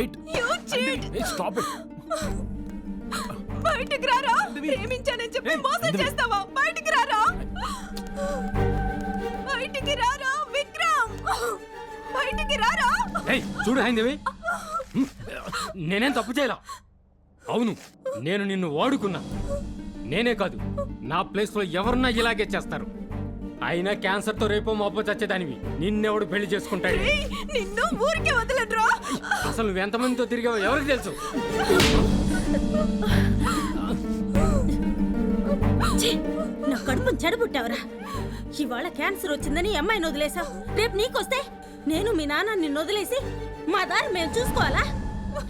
Wait. Stop it. బయటికి రారా. ప్రేమించానని చెప్పి మోసం చేస్తావా? బయటికి రారా. బయటికి రారా విక్రమ్. బయటికి రారా. చూడు హైందవి, నేనేం తప్పు చేయలా. అవును, నేను నిన్ను వాడుకున్నా. నేనే కాదు, నా ప్లేస్ లో ఎవరన్నా ఇలాగే చేస్తారు. అయినా క్యాన్సర్ తో రేపో మాపో చచ్చేదానివి. నిన్నెవడు పెళ్లి చేసుకుంటాడు? నిన్ను ఊరికే వదలడ్రా. అసలు నువ్వు ఎంతమందితో తిరిగావో ఎవరికి తెలుసు? నా కడుపును చెడబుట్టావరా. ఇవాళ క్యాన్సర్ వచ్చిందని అమ్మాయిని వదిలేసావు. రేపు నీకొస్తే నేను మీ నాన్న నిన్ను వదిలేసి మా దారి మేము చూసుకోవాలా?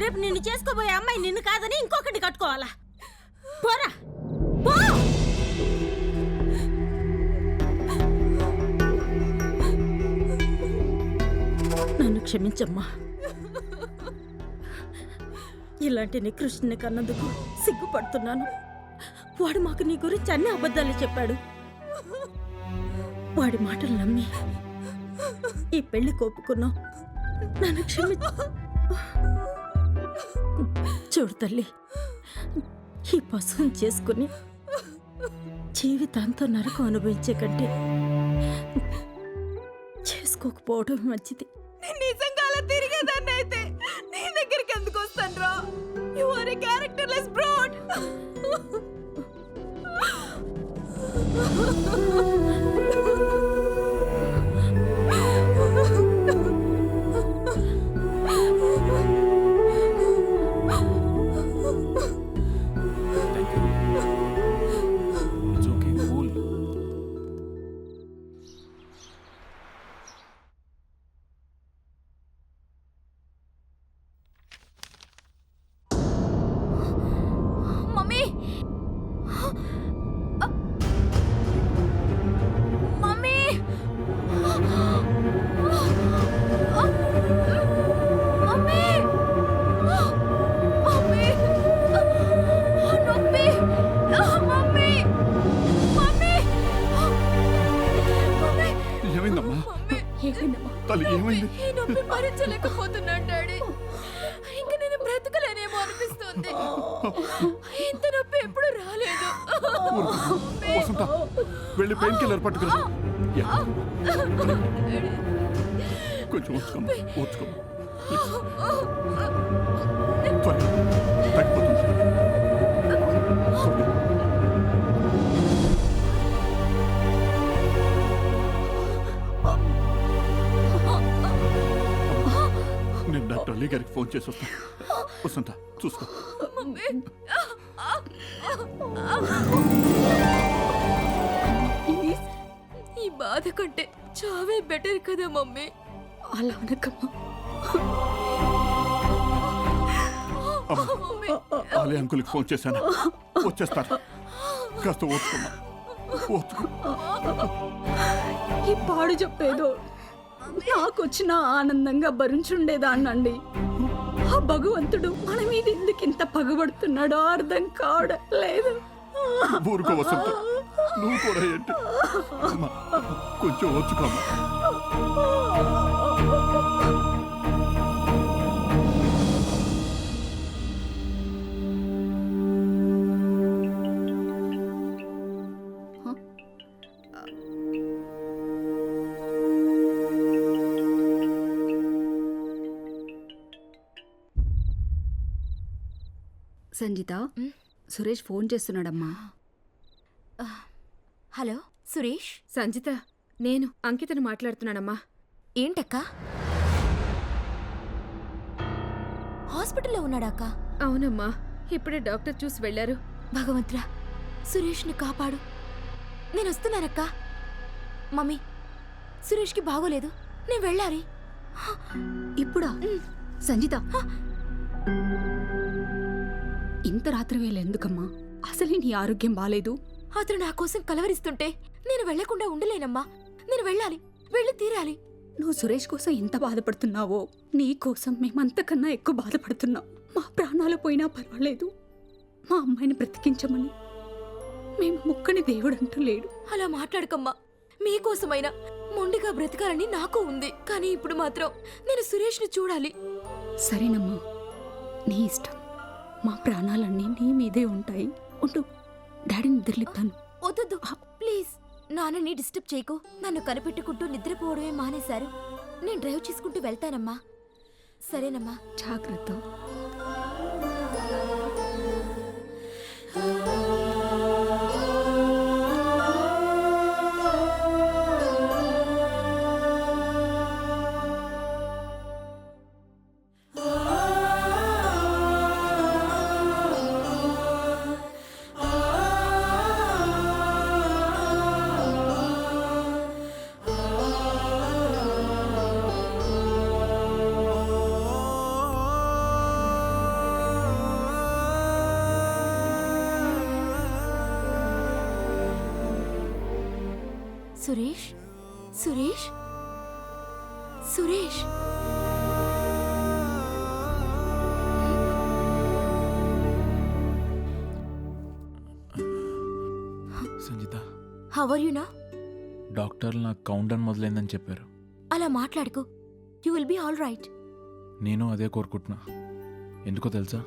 రేపు నిన్ను చేసుకోబోయే అమ్మాయి నిన్ను కాదని ఇంకొకటి కట్టుకోవాలా? పోరా పో. నన్ను క్షమించమ్మా. ఇలాంటి నికృష్ణని కన్నందుకు సిగ్గుపడుతున్నాను. వాడు మాకు నీ గురించి అన్ని అబద్ధాలు చెప్పాడు. వాడి మాటలు నమ్మి ఈ పెళ్లి కోపుకున్నావు. నన్ను చూడు తల్లి, ఈ పశువుని చేసుకుని జీవితాంతో నరకం అనుభవించే కంటే చేసుకోకపోవడం మంచిది. నిజంగా అలా తిరిగేదాన్ని అయితే నీ దగ్గరికి ఎందుకు వస్తాను రా? You are a characterless broad. భరించలేకపోతున్నాను డాడీ. ఇంకా నేను బ్రతకలేనేమో అనిపిస్తుంది. ఇంత నొప్పి ఎప్పుడు రాలేదు. వెళ్ళి పెయిన్ కిల్లర్ పట్టుకురా. కొంచెం ఓర్చుకోమ్మా. నేను డాక్టర్ అలీ గారికి ఫోన్ చేసి వస్తా. వసంత చూసుకో. ఈ బాధ కంటే చావే బెటర్ కదా మమ్మీ. అలా అనకమ్మా. ఆలీ అంకుల్కి ఫోన్ చేశాను, వచ్చేస్తారు. కాస్త ఓర్చుకోమ్మా. ఓర్చుకో. ఈ పాడు చెప్పేదో నాకొచ్చిన ఆనందంగా భరించుండేదాన్నండి. ఆ భగవంతుడు మన మీద ఎందుకు ఇంత పగబడుతున్నాడో అర్థం కావడం లేదు. ఊరుకో వసంత, నువ్వు కూడా ఏంటి? కొంచెం ఓర్చుకోమ్మా. సంజిత, సురేష్ ఫోన్ చేస్తున్నాడమ్మా. హలో సురేష్. సంజిత, నేను అంకితను మాట్లాడుతున్నానమ్మా. ఏంటక్క? హాస్పిటల్లో ఉన్నాడాక? అవునమ్మా, ఇప్పుడే డాక్టర్ చూసి వెళ్లారు. భగవంతుడా, సురేష్ని కాపాడు. నేను వస్తున్నానక్క. మమ్మీ, సురేష్కి బాగోలేదు, నేను వెళ్ళాలి. ఇప్పుడా? సంజిత, ఇంత రాత్రి వేళ ఎందుకమ్మా? అసలే నీ ఆరోగ్యం బాలేదు. అతను నా కోసం కలవరిస్తుంటే నేను వెళ్లకుండా ఉండలేనమ్మా. నేను వెళ్ళాలి, వెళ్ళి తీరాలి. నువ్వు సురేష్ కోసం ఎంత బాధపడుతున్నావో నీ కోసం మేమంతకన్నా ఎక్కువ బాధపడుతున్నాం. మా ప్రాణాలు పోయినా పర్వాలేదు, మా అమ్మాయిని బ్రతికించమని. మేము మొక్కని దేవుడంటూ లేడు. అలా మాట్లాడకమ్మా. మీకోసమైనా మొండిగా బ్రతకాలని నాకు ఉంది. కానీ ఇప్పుడు మాత్రం నేను సురేష్ని చూడాలి. సరేనమ్మా, నీ ఇష్టం. మా ప్రాణాలన్నీ నీ మీదే ఉంటాయి. ఉండు, డాడీని నిద్రలేపుతాను. వద్దు ప్లీజ్, నాన్నని డిస్టర్బ్ చేయకు. నన్ను కనిపెట్టుకుంటూ నిద్రపోవడమే మానేశారు. నేను డ్రైవ్ చేసుకుంటూ వెళ్తానమ్మా. సరేనమ్మా. జాగ్రత్త. Suresh, Suresh, Suresh. Sanjitha, how are you now? డాక్టర్లు నాకు కౌంట్ డౌన్ మొదలైందని చెప్పారు. అలా మాట్లాడుకో. You will be all right. నేను అదే కోరుకుంటున్నా. ఎందుకో తెలుసా,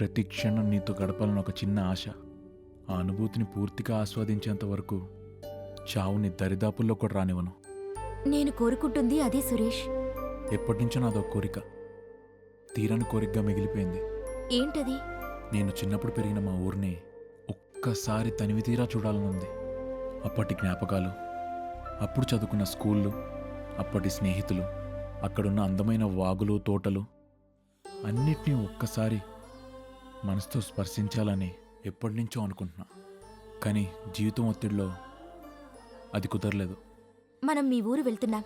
ప్రతి క్షణం నీతో గడపాలని ఒక చిన్న ఆశ. ఆ అనుభూతిని పూర్తిగా ఆస్వాదించేంత వరకు చావుని దరిదాపుల్లో కూడా రానివ్వను. నేను కోరుకుంటుంది అదే సురేష్. ఎప్పటినుంచో నాదో కోరిక, తీరని కోరికగా మిగిలిపోయింది. ఏంటది? నేను చిన్నప్పుడు పెరిగిన మా ఊరిని ఒక్కసారి తనివి తీరా చూడాలనుంది. అప్పటి జ్ఞాపకాలు, అప్పుడు చదువుకున్న స్కూళ్ళు, అప్పటి స్నేహితులు, అక్కడున్న అందమైన వాగులు, తోటలు అన్నిటినీ ఒక్కసారి మనసుతో స్పర్శించాలని ఎప్పటినుంచో అనుకుంటున్నా. కానీ జీవితం ఒత్తిడిలో అది కుదరలేదు. మనం మీ ఊరు వెళ్తున్నాం.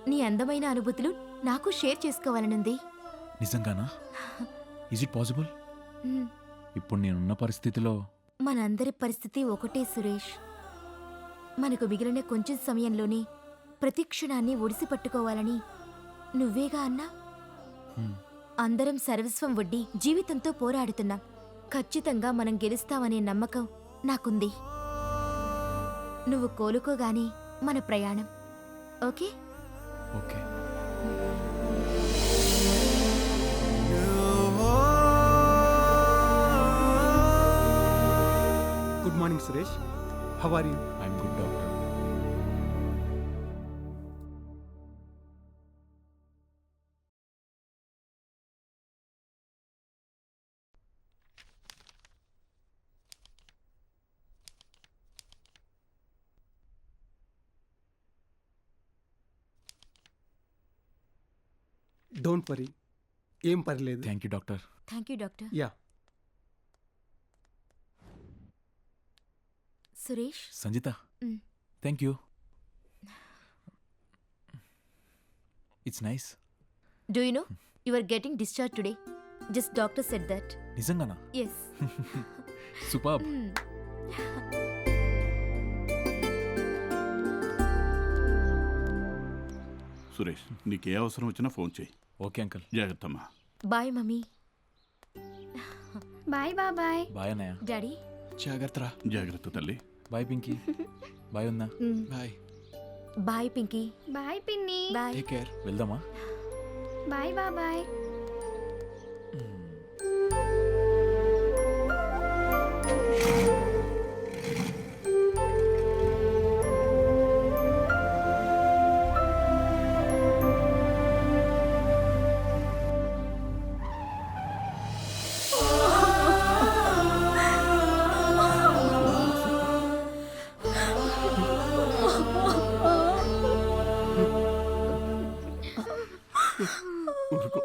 నీ అందమైన అనుభూతులు నాకు షేర్ చేసుకోవాలనుంది. నిజంగానా? Is it possible? ఇప్పుడు నేనున్న పరిస్థితిలో మనందరి పరిస్థితి ఒకటే సురేష్. మనకు మిగిలిన కొంచెం సమయంలోనే ప్రతి క్షణాన్ని ఒడిసి పట్టుకోవాలని నువ్వేగా అన్నా. అందరం సర్వస్వం వడ్డీ జీవితంతో పోరాడుతున్నాం. ఖచ్చితంగా మనం గెలుస్తామనే నమ్మకం నాకుంది. నువ్వు కోలుకోగానే మన ప్రయాణం. Okay? Okay. Good morning Suresh. How are you? I'm good doctor. Don't worry, ఏం పర్లేదు. Thank you doctor. Thank you doctor. Yeah. Suresh, Sanjitha, thank you. It's nice. Do you know you are getting discharge today? Just doctor said that. నిజంగానా? Yes. Superb. Suresh, నీకే అవసరం వచ్చినా phone చేయి. Okay uncle. జాగ్రత్తమ్మా. Bye mummy. Bye బాబాయ్. Bye అన్నయ్య. Daddy. జాగ్రత్త. జాగ్రత్త తల్లి. బాయ్ పింకీ. బాయ్ ఉందా? బాయ్. బాయ్ పింకీ. బాయ్ పిన్ని. బాయ్. Take care. వెళ్దామా? బాయ్ బాబాయ్. ఊరుకో.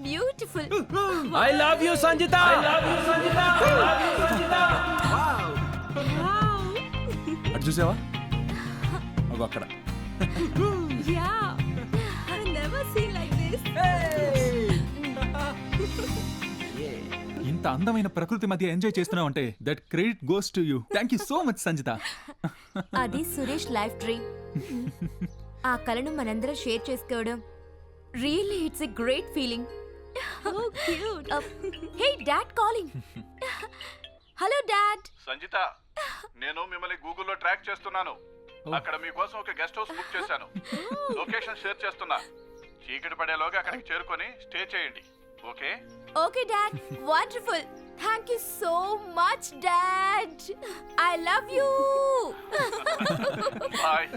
Beautiful. Wonderful. I love you Sanjitha. అటు చూసావా అగో అక్కడ. ఇంత అందమైన ప్రకృతి మధ్య ఎంజాయ్ చేస్తున్నావు అంటే that credit goes to you. Thank you so much Sanjitha. అది సురేష్ లైఫ్ డ్రీమ్. ఆ కలను మనందరం షేర్ చేసుకోవడం really it's a great feeling. Hey dad calling. Hello dad. Sanjitha, నేను మిమ్మల్ని గూగుల్లో ట్రాక్ చేస్తున్నాను. అక్కడ మీకోసం ఒక గెస్ట్ హౌస్ బుక్ చేశాను. లొకేషన్ షేర్ చేస్తున్నా. చీకటి పడేలోగా అక్కడికి చేరుకొని స్టే చేయండి. Okay? Okay dad. Wonderful. Thank you so much dad. I love you. Bye.